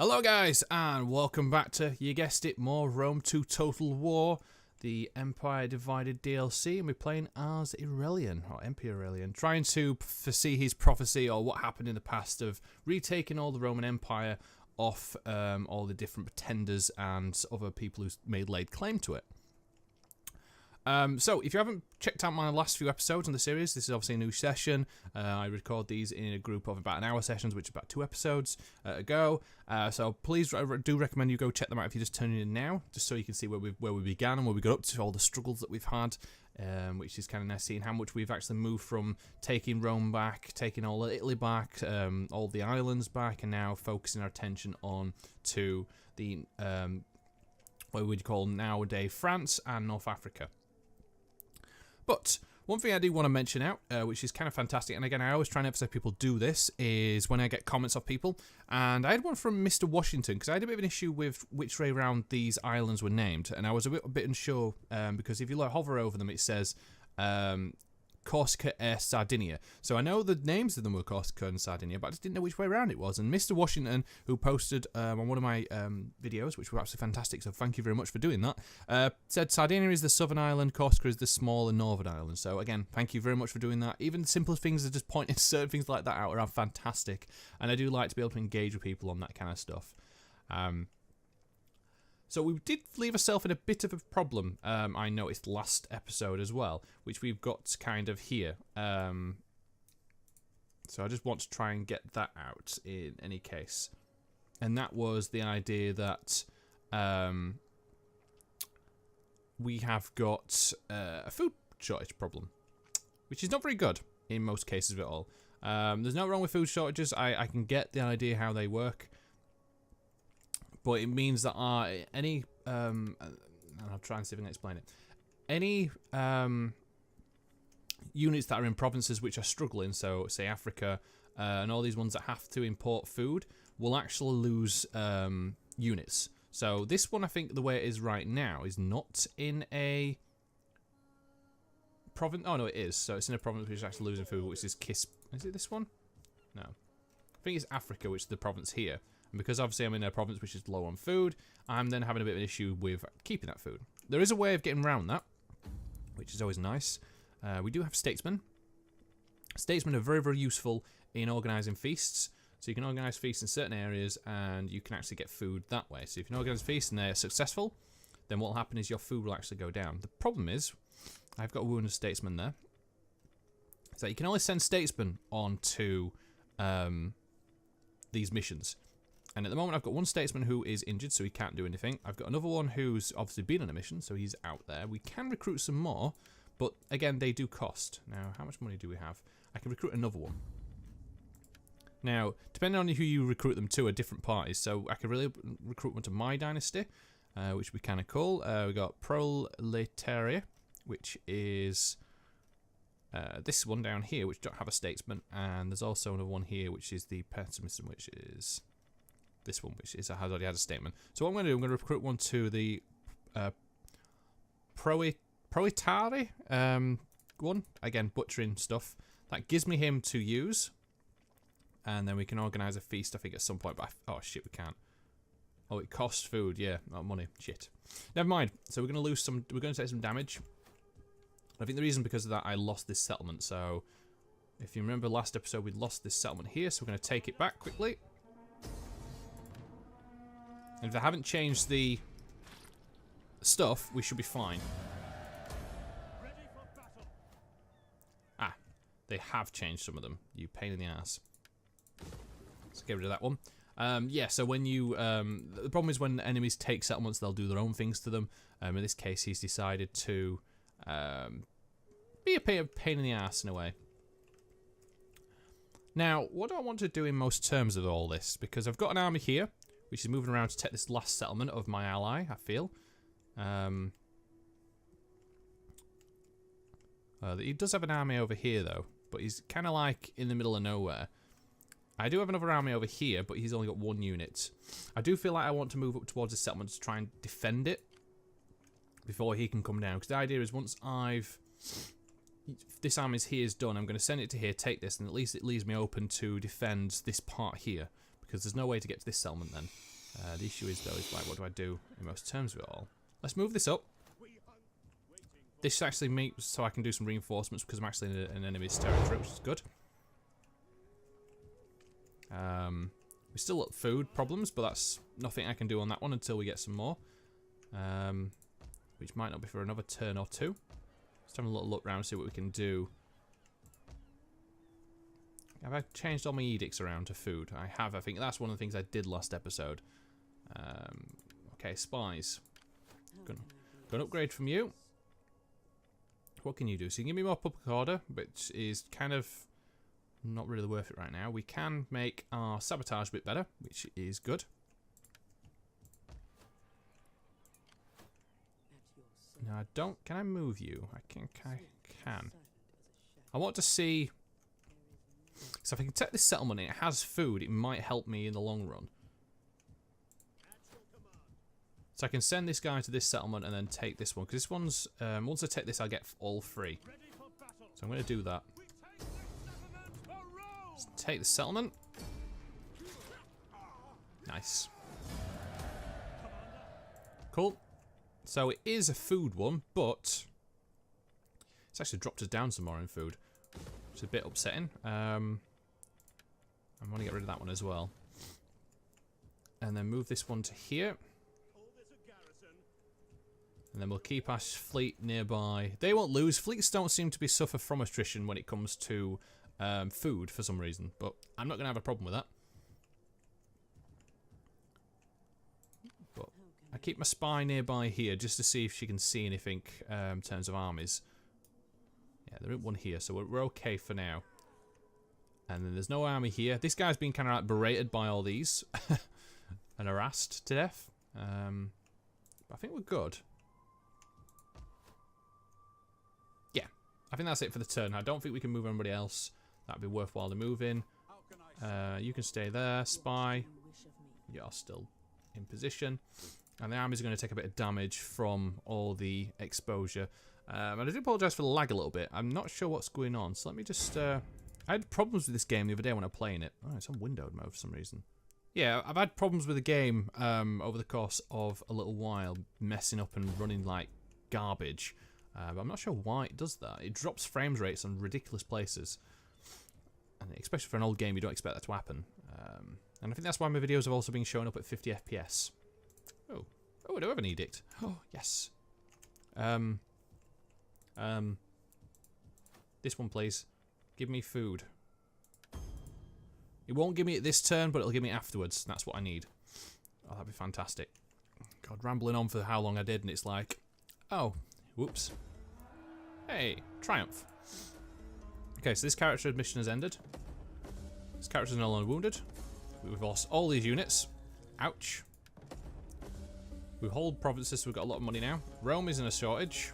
Hello guys, and welcome back to, you guessed it, more Rome 2 Total War, the Empire Divided DLC, and we're playing as Aurelian, or Emperor Aurelian, trying to foresee his prophecy, or what happened in the past, of retaking all the Roman Empire off all the different pretenders and other people who laid claim to it. So, if you haven't checked out my last few episodes on the series, this is obviously a new session. I record these in a group of about an hour sessions, which is about 2 episodes ago. So please do recommend you go check them out if you're just tuning in now, just so you can see where we began and where we got up to, all the struggles that we've had, which is kind of nice seeing how much we've actually moved from taking Rome back, taking all of Italy back, all the islands back, and now focusing our attention on to the what we'd call nowadays France and North Africa. But one thing I do want to mention out, which is kind of fantastic, and again, I always try and emphasize people do this, is when I get comments off people. And I had one from Mr. Washington, because I had a bit of an issue with which way around these islands were named, and I was a bit unsure, because if you hover over them, it says Corsica e Sardinia. So I know the names of them were Corsica and Sardinia, but I just didn't know which way around it was. And Mr. Washington, who posted on one of my videos, which were absolutely fantastic, so thank you very much for doing that, said Sardinia is the southern island, Corsica is the small and northern island. So again, thank you very much for doing that. Even the simplest things are just pointing certain things like that out are fantastic. And I do like to be able to engage with people on that kind of stuff. So we did leave ourselves in a bit of a problem, I noticed last episode as well, which we've got kind of here. So I just want to try and get that out in any case. And that was the idea that we have got a food shortage problem, which is not very good in most cases at all. There's no wrong with food shortages. I can get the idea how they work. But it means that any, I'll try and see if I can explain it. Any units that are in provinces which are struggling, so say Africa, and all these ones that have to import food, will actually lose units. So this one, I think the way it is right now, is not in a province. Oh no, it is. So it's in a province which is actually losing food, which is Is it this one? No. I think it's Africa, which is the province here. And because obviously I'm in a province which is low on food, I'm then having a bit of an issue with keeping that food. There is a way of getting around that, which is always nice. We do have statesmen. Statesmen are very, very useful in organising feasts. So you can organise feasts in certain areas and you can actually get food that way. So if you can organise feasts and they're successful, then what will happen is your food will actually go down. The problem is, I've got a wounded statesman there. So you can only send statesmen onto these missions. And at the moment, I've got one statesman who is injured, so he can't do anything. I've got another one who's obviously been on a mission, so he's out there. We can recruit some more, but again, they do cost. Now, how much money do we have? I can recruit another one. Now, depending on who you recruit them to are different parties, so I can really recruit one to my dynasty, which we kind of cool. We've got Proletaria, which is this one down here, which don't have a statesman, and there's also another one here, which is the pessimism, which is this one, which has already had a statement. So what I'm going to do, I'm going to recruit one to the Proetari one. Again, butchering stuff. That gives me him to use. And then we can organise a feast, I think, at some point. But oh, shit, we can't. Oh, it costs food. Yeah, not money. Shit. Never mind. So we're going to lose some... We're going to take some damage. I think the reason because of that, I lost this settlement. So if you remember last episode, we lost this settlement here. So we're going to take it back quickly. And if they haven't changed the stuff, we should be fine. Ah, they have changed some of them. You pain in the ass. Let's get rid of that one. Yeah, so when you... the problem is when enemies take settlements, they'll do their own things to them. In this case, he's decided to be a pain in the ass in a way. Now, what do I want to do in most terms of all this? Because I've got an army here, which is moving around to take this last settlement of my ally, I feel. He does have an army over here, though. But he's kind of like in the middle of nowhere. I do have another army over here, but he's only got one unit. I do feel like I want to move up towards the settlement to try and defend it before he can come down. Because the idea is once this army's here is done, I'm going to send it to here, take this, and at least it leaves me open to defend this part here. Because there's no way to get to this settlement then. The issue is, though, is like, what do I do in most terms of it all? Let's move this up. This actually makes so I can do some reinforcements because I'm actually in an enemy's territory, which is good. We still got food problems, but that's nothing I can do on that one until we get some more. Which might not be for another turn or two. Just having a little look around, see what we can do. Have I changed all my edicts around to food? I have. I think that's one of the things I did last episode. Okay, spies. Gonna upgrade from you. What can you do? So you can give me more public order, which is kind of not really worth it right now. We can make our sabotage a bit better, which is good. No, I don't. Can I move you? I can. I want to see. So if I can take this settlement and it has food, it might help me in the long run. So I can send this guy to this settlement and then take this one. Because this one's, once I take this, I'll get all free. So I'm going to do that. Let's take the settlement. Nice. Cool. So it is a food one, but it's actually dropped us down some more in food. It's a bit upsetting. I want to get rid of that one as well. And then move this one to here. And then we'll keep our fleet nearby. They won't lose. Fleets don't seem to be suffer from attrition when it comes to food for some reason. But I'm not going to have a problem with that. But I keep my spy nearby here just to see if she can see anything in terms of armies. Yeah, there isn't one here, so we're okay for now. And then there's no army here. This guy's been kind of like berated by all these. And harassed to death. But I think we're good. Yeah, I think that's it for the turn. I don't think we can move anybody else. That'd be worthwhile to move in. You can stay there. Spy. You're still in position. And the armies are going to take a bit of damage from all the exposure. And I do apologise for the lag a little bit. I'm not sure what's going on. So let me just... I had problems with this game the other day when I was playing it. Oh, it's on windowed mode for some reason. Yeah, I've had problems with the game over the course of a little while, messing up and running like garbage. But I'm not sure why it does that. It drops frames rates on ridiculous places. And especially for an old game, you don't expect that to happen. And I think that's why my videos have also been showing up at 50 FPS. Oh, I do have an edict. Oh, yes. This one, please. Give me food. It won't give me it this turn, but it'll give me it afterwards. That's what I need. Oh, that'd be fantastic. God, rambling on for how long I did, and it's like... Oh, whoops. Hey, triumph. Okay, so this character's mission has ended. This character's no longer wounded. We've lost all these units. Ouch. We hold provinces, so we've got a lot of money now. Rome is in a shortage.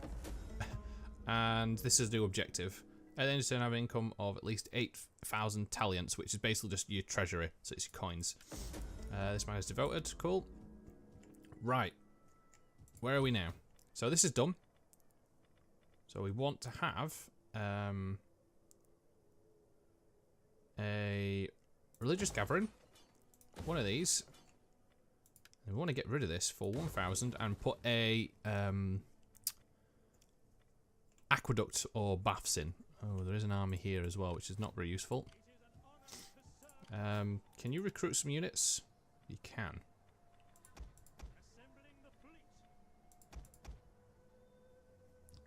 And this is a new objective. And then you have an income of at least 8,000 talents, which is basically just your treasury, so it's your coins. This man is devoted, cool. Right, where are we now? So this is done. So we want to have a religious gathering, one of these. And we want to get rid of this for 1,000 and put a aqueduct or baths in. Oh, there is an army here as well, which is not very useful. Can you recruit some units? You can.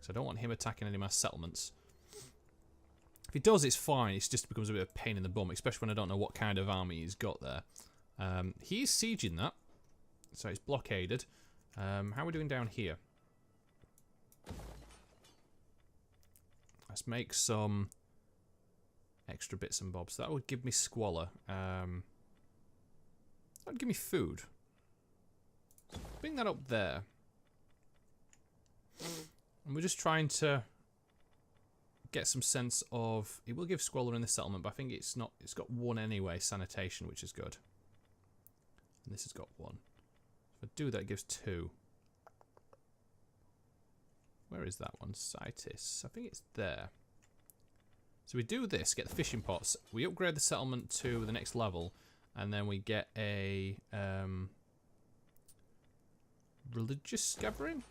So I don't want him attacking any of my settlements. If he does, it's fine. It just becomes a bit of a pain in the bum, especially when I don't know what kind of army he's got there. He is sieging that, so it's blockaded. How are we doing down here? Let's make some extra bits and bobs. That would give me squalor. That would give me food. So bring that up there. And we're just trying to get some sense of... It will give squalor in the settlement, but I think it's not... It's got one anyway, sanitation, which is good. And this has got one. If I do that, it gives 2. Where is that one? Citis. I think it's there. So we do this, get the fishing pots. We upgrade the settlement to the next level, and then we get a religious gathering.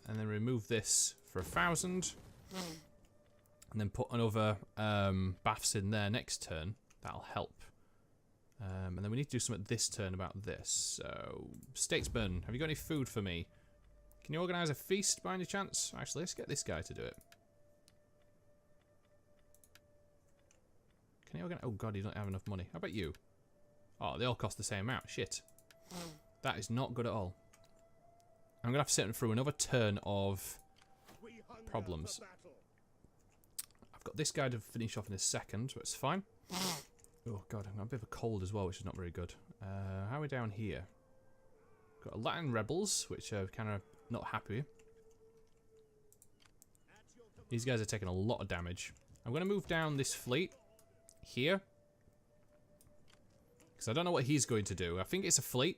And then remove this for 1,000. And then put another baths in there next turn. That'll help. And then we need to do something this turn about this. So, Statesman, have you got any food for me? Can you organise a feast by any chance? Actually, let's get this guy to do it. Can he organise? Oh god, he doesn't have enough money. How about you? Oh, they all cost the same amount. Shit. That is not good at all. I'm going to have to sit through another turn of problems. I've got this guy to finish off in a second, but it's fine. Oh god, I've got a bit of a cold as well, which is not very good. How are we down here? Got Latin rebels, which are kind of not happy. These guys are taking a lot of damage. I'm going to move down this fleet here. Because I don't know what he's going to do. I think it's a fleet.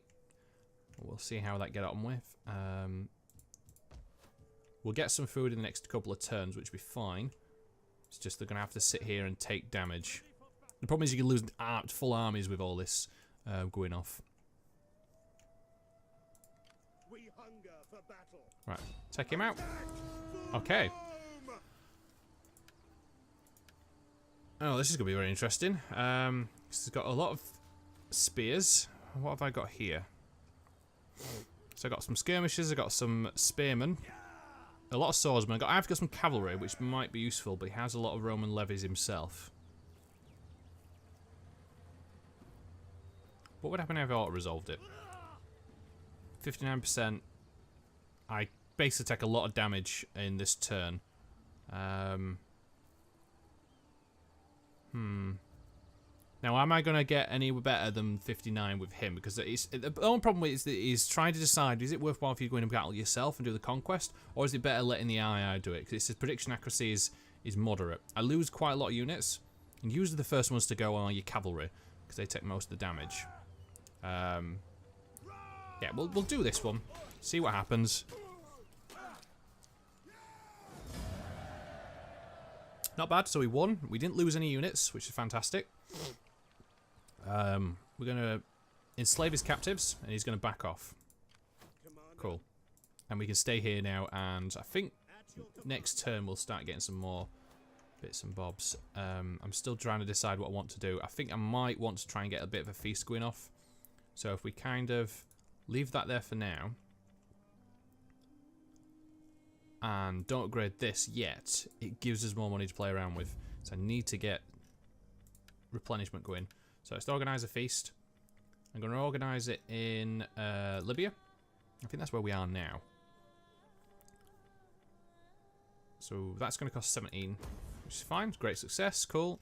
We'll see how that get on with. We'll get some food in the next couple of turns, which will be fine. It's just they're going to have to sit here and take damage. The problem is you can lose full armies with all this going off. Right, take him out. Okay. Oh, this is going to be very interesting. It's got a lot of spears. What have I got here? So I got some skirmishers, I got some spearmen, a lot of swordsmen. I've got some cavalry, which might be useful, but he has a lot of Roman levies himself. What would happen if I auto-resolved it? 59%. I basically take a lot of damage in this turn. Now, am I going to get any better than 59 with him? Because the only problem is that he's trying to decide, is it worthwhile if you're going to battle yourself and do the conquest? Or is it better letting the II do it? Because his prediction accuracy is moderate. I lose quite a lot of units. And usually the first ones to go are your cavalry. Because they take most of the damage. Yeah, we'll do this one. See what happens. Not bad, so we won. We didn't lose any units, which is fantastic. We're going to enslave his captives, and he's going to back off. Cool. And we can stay here now, and I think next turn we'll start getting some more bits and bobs. I'm still trying to decide what I want to do. I think I might want to try and get a bit of a feast going off. So if we kind of leave that there for now, and don't upgrade this yet, it gives us more money to play around with. So I need to get replenishment going. So let's organise a feast. I'm going to organise it in Libya. I think that's where we are now. So that's going to cost 17, which is fine. Great success, cool.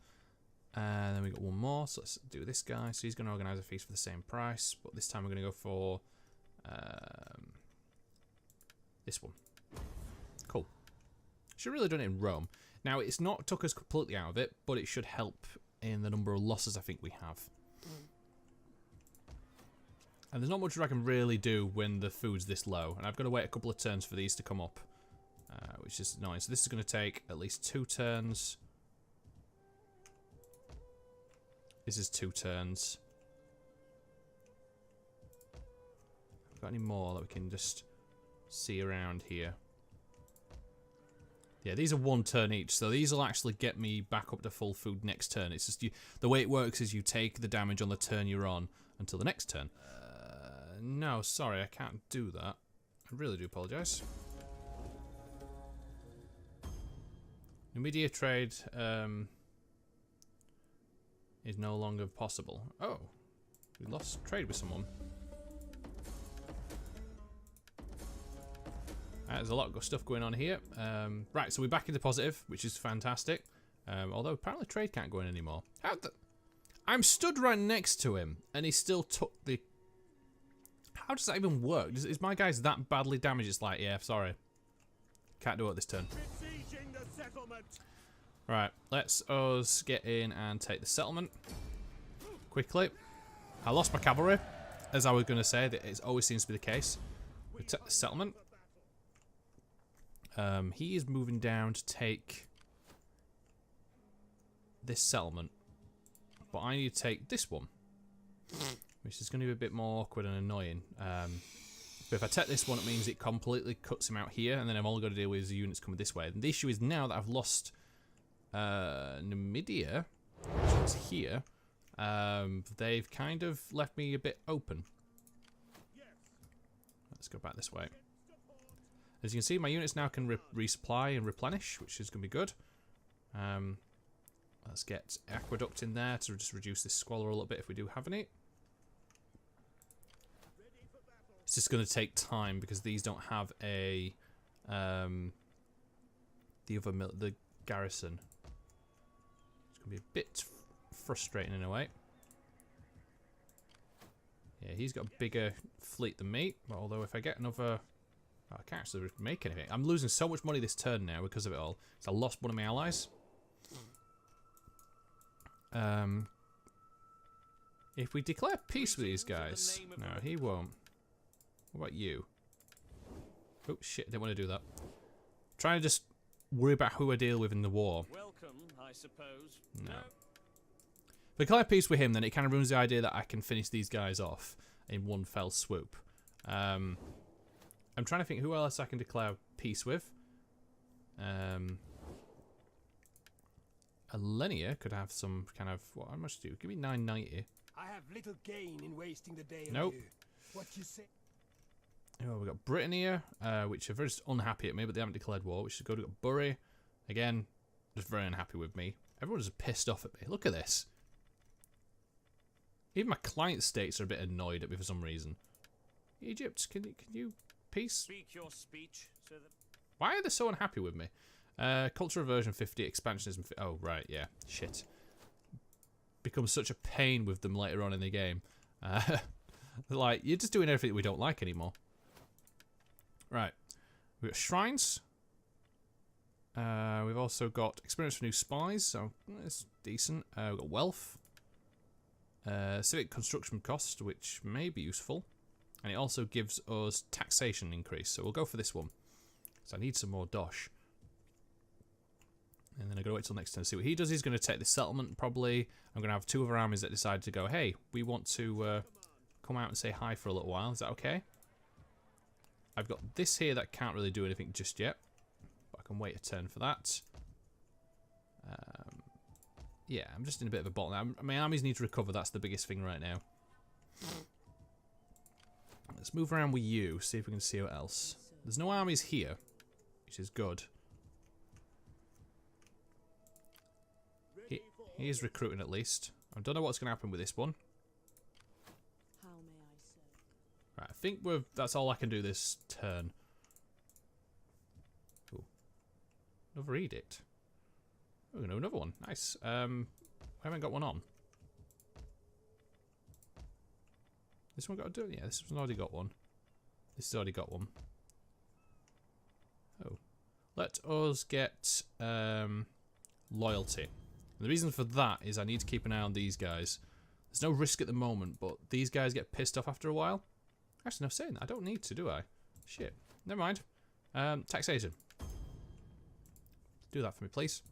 And then we got one more, so let's do this guy. So he's going to organise a feast for the same price, but this time we're going to go for this one. Cool. Should have really done it in Rome. Now, it's not took us completely out of it, but it should help in the number of losses I think we have. And there's not much I can really do when the food's this low. And I've got to wait a couple of turns for these to come up, which is annoying. So this is going to take at least 2 turns. This is 2 turns. Have got any more that we can just see around here? Yeah, these are 1 turn each, so these will actually get me back up to full food next turn. It's just the way it works is you take the damage on the turn you're on until the next turn. No, sorry, I can't do that. I really do apologise. Immediate trade is no longer possible. Oh, we lost trade with someone. There's a lot of stuff going on here. Right, so we're back into positive, which is fantastic. Although apparently trade can't go in anymore. I'm stood right next to him, and he still took the... How does that even work? Is my guys that badly damaged? It's like, yeah, sorry. Can't do it this turn. Right, let's us get in and take the settlement. Quickly. I lost my cavalry, as I was going to say. That it always seems to be the case. We took the settlement. He is moving down to take this settlement. But I need to take this one. Which is going to be a bit more awkward and annoying. But if I take this one, it means it completely cuts him out here, and then I've only got to deal with his units coming this way. And the issue is now that I've lost Numidia, which is here, they've kind of left me a bit open. Let's go back this way. As you can see, my units now can resupply and replenish, which is going to be good. Let's get Aqueduct in there to just reduce this squalor a little bit if we do have any. It's just going to take time because these don't have a the garrison. It's going to be a bit frustrating in a way. Yeah, he's got a bigger fleet than me. Although if I get another, I can't actually make anything. I'm losing so much money this turn now because of it all. So I lost one of my allies. If we declare peace with these guys, no, he won't. What about you? Oh shit, I didn't want to do that. Trying to just worry about who I deal with in the war. Welcome, I suppose. No. If I declare peace with him, then it kind of ruins the idea that I can finish these guys off in one fell swoop. I'm trying to think who else I can declare peace with. Alenia could have some kind of, what, how much do you give me? 990. I have little gain in wasting the day. Nope. What you say? Oh, we've got Britannia, which are very unhappy at me, but they haven't declared war, which is good. We've got Bury, again, just very unhappy with me. Everyone's pissed off at me. Look at this. Even my client states are a bit annoyed at me for some reason. Egypt, can you peace? Speak your speech so that... Why are they so unhappy with me? Culture reversion 50, expansionism. Oh right, yeah, shit. Becomes such a pain with them later on in the game. Like you're just doing everything that we don't like anymore. Right, we've got shrines. We've also got experience for new spies, so it's decent. We've got wealth. Civic construction cost, which may be useful. And it also gives us taxation increase, so we'll go for this one. So I need some more dosh. And then I gotta wait till next turn to see what he does. He's gonna take the settlement, probably. I'm gonna have two other armies that decide to go, hey, we want to come out and say hi for a little while. Is that okay? I've got this here that can't really do anything just yet. But I can wait a turn for that. Yeah, I'm just in a bit of a bottle now. My armies need to recover. That's the biggest thing right now. Let's move around with you, see if we can see what else. There's no armies here, which is good. He is recruiting at least. I don't know what's going to happen with this one. How may I serve? Right, I think that's all I can do this turn. Ooh. Another edict. Oh, no, another one. Nice. We haven't got one on. This one got to do it? Yeah, this one's already got one. This has already got one. Oh. Let us get loyalty. And the reason for that is I need to keep an eye on these guys. There's no risk at the moment, but these guys get pissed off after a while. Actually, no, saying that. I don't need to, do I? Shit. Never mind. Taxation. Do that for me, please.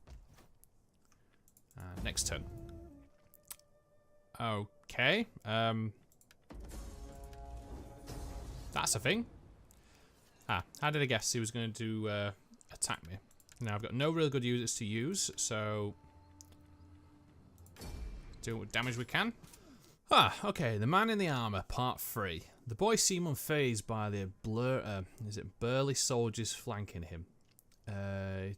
Next turn. Okay. That's a thing. How did I guess he was going to attack me? Now I've got no real good units to use, so do what damage we can. Okay. The Man in the Armour, Part 3. The boy seemed unfazed by the burly soldiers flanking him.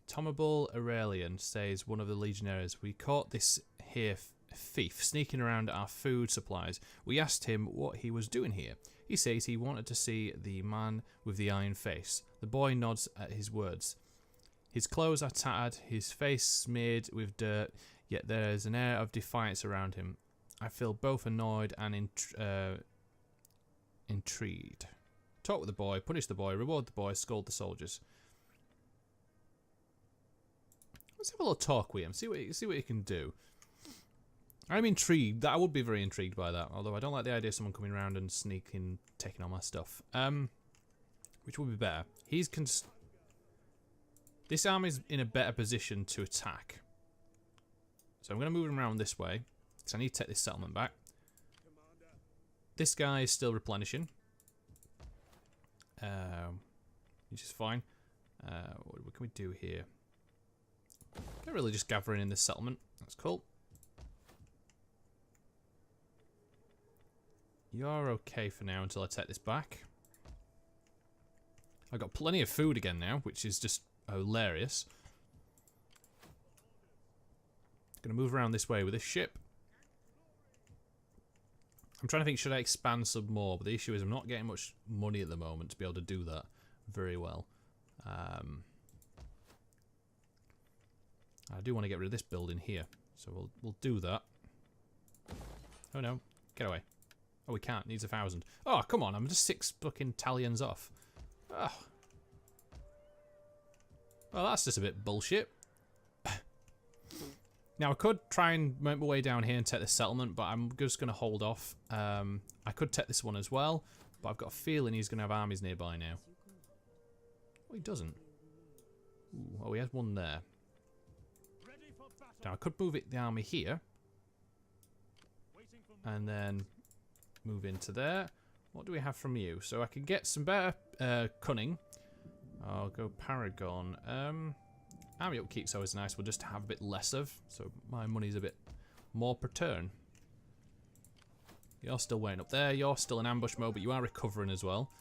Tomable Aurelian says, one of the legionaries, we caught this here thief sneaking around our food supplies. We asked him what he was doing here. He says he wanted to see the man with the iron face. The boy nods at his words. His clothes are tattered, his face smeared with dirt, yet there is an air of defiance around him. I feel both annoyed and intrigued. Talk with the boy, punish the boy, reward the boy, scold the soldiers. Let's have a little talk with him, see what he can do. I'm intrigued. I would be very intrigued by that, although I don't like the idea of someone coming around and sneaking, taking all my stuff. Which would be better. This army's in a better position to attack. So I'm going to move him around this way, because I need to take this settlement back. This guy is still replenishing. which is fine. What can we do here? They're really just gathering in this settlement. That's cool. You're okay for now until I take this back. I've got plenty of food again now, which is just hilarious. Gonna move around this way with this ship. I'm trying to think, should I expand some more? But the issue is I'm not getting much money at the moment to be able to do that very well. I do want to get rid of this building here, so we'll do that. Oh no, get away. Oh, we can't, needs 1,000. Oh, come on, I'm just 6 fucking Italians off. Oh. Well, that's just a bit bullshit. Now, I could try and make my way down here and take the settlement, but I'm just going to hold off. I could take this one as well, but I've got a feeling he's going to have armies nearby now. Oh, he doesn't. Ooh, oh, he has one there. Now, I could move the army here. And then move into there. What do we have from you? So I can get some better cunning. I'll go Paragon. Army upkeep's always nice. We'll just have a bit less of, so my money's a bit more per turn. You're still waiting up there. You're still in ambush mode, but you are recovering as well.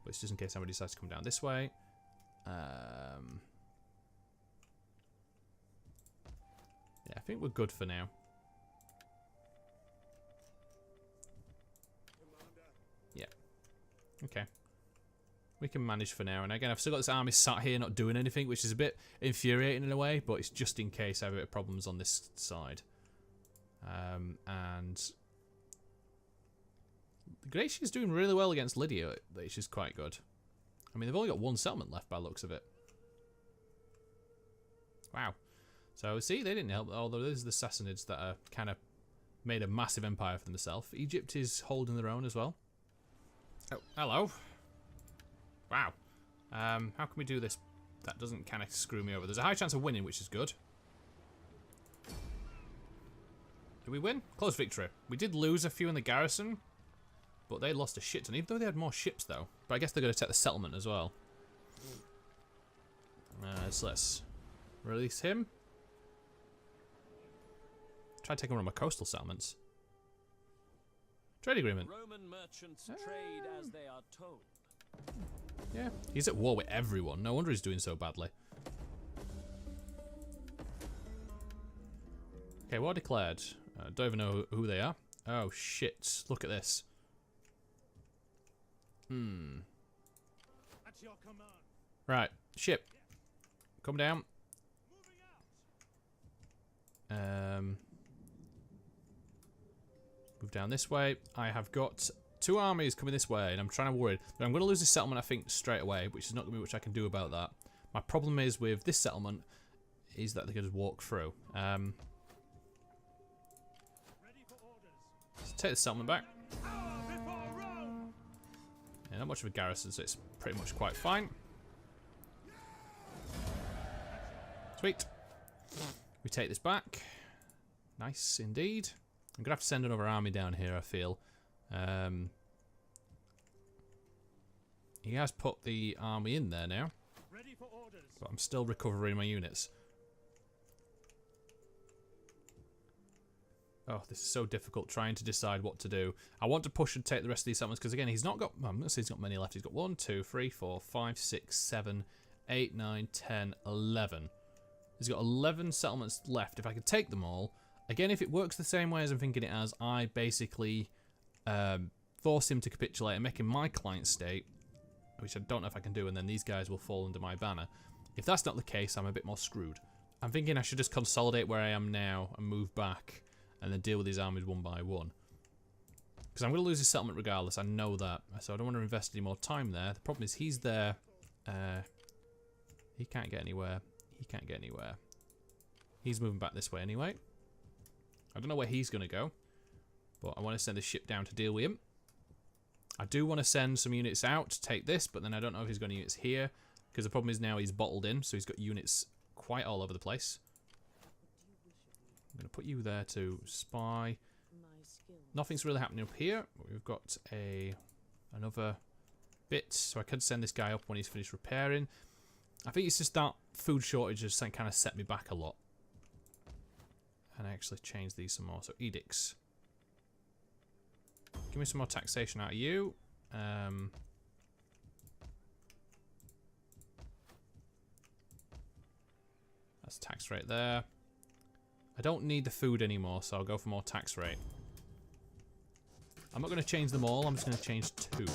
But it's just in case somebody decides to come down this way. Yeah, I think we're good for now. Yeah. Okay. We can manage for now, and again, I've still got this army sat here not doing anything, which is a bit infuriating in a way, but it's just in case I have a bit of problems on this side. And Gratia's doing really well against Lydia, which is quite good. I mean, they've only got 1 settlement left by the looks of it. Wow. So, see, they didn't help, although there's the Sassanids that are kind of made a massive empire for themselves. Egypt is holding their own as well. Oh, hello. Wow. How can we do this? That doesn't kind of screw me over. There's a high chance of winning, which is good. Did we win? Close victory. We did lose a few in the garrison, but they lost a shit ton, even though they had more ships, though. But I guess they're going to take the settlement as well. So let's release him. Try taking one of my coastal settlements. Trade agreement. Roman merchants trade as they are told. Yeah, he's at war with everyone. No wonder he's doing so badly. Okay, war declared. Don't even know who they are. Oh shit! Look at this. At your command. Right, ship. Come down. Move down this way. I have got 2 armies coming this way, and I'm trying to worry. But I'm going to lose this settlement, I think, straight away, which is not going to be much I can do about that. My problem is with this settlement is that they can just walk through. Let's take the settlement back. Yeah, not much of a garrison, so it's pretty much quite fine. Sweet. We take this back. Nice indeed. I'm going to have to send another army down here, I feel. He has put the army in there now. Ready for orders. But I'm still recovering my units. Oh, this is so difficult trying to decide what to do. I want to push and take the rest of these settlements because, again, he's not got... Well, I'm going to say he's got many left. He's got 1, 2, 3, 4, 5, 6, 7, 8, 9, 10, 11. He's got 11 settlements left. If I could take them all... Again, if it works the same way as I'm thinking it has, I basically force him to capitulate and make him my client state, which I don't know if I can do, and then these guys will fall under my banner. If that's not the case, I'm a bit more screwed. I'm thinking I should just consolidate where I am now and move back, and then deal with these armies one by one. Because I'm going to lose his settlement regardless, I know that. So I don't want to invest any more time there. The problem is he's there. He can't get anywhere. He can't get anywhere. He's moving back this way anyway. I don't know where he's going to go. But I want to send a ship down to deal with him. I do want to send some units out to take this, but then I don't know if he's got any units here. Because the problem is now he's bottled in, so he's got units quite all over the place. I'm going to put you there to spy. Nothing's really happening up here. But we've got another bits, so I could send this guy up when he's finished repairing. I think it's just that food shortage has kind of set me back a lot. And I actually changed these some more. So edicts. Give me some more taxation out of you. That's tax rate there. I don't need the food anymore, so I'll go for more tax rate. I'm not going to change them all, I'm just going to change 2.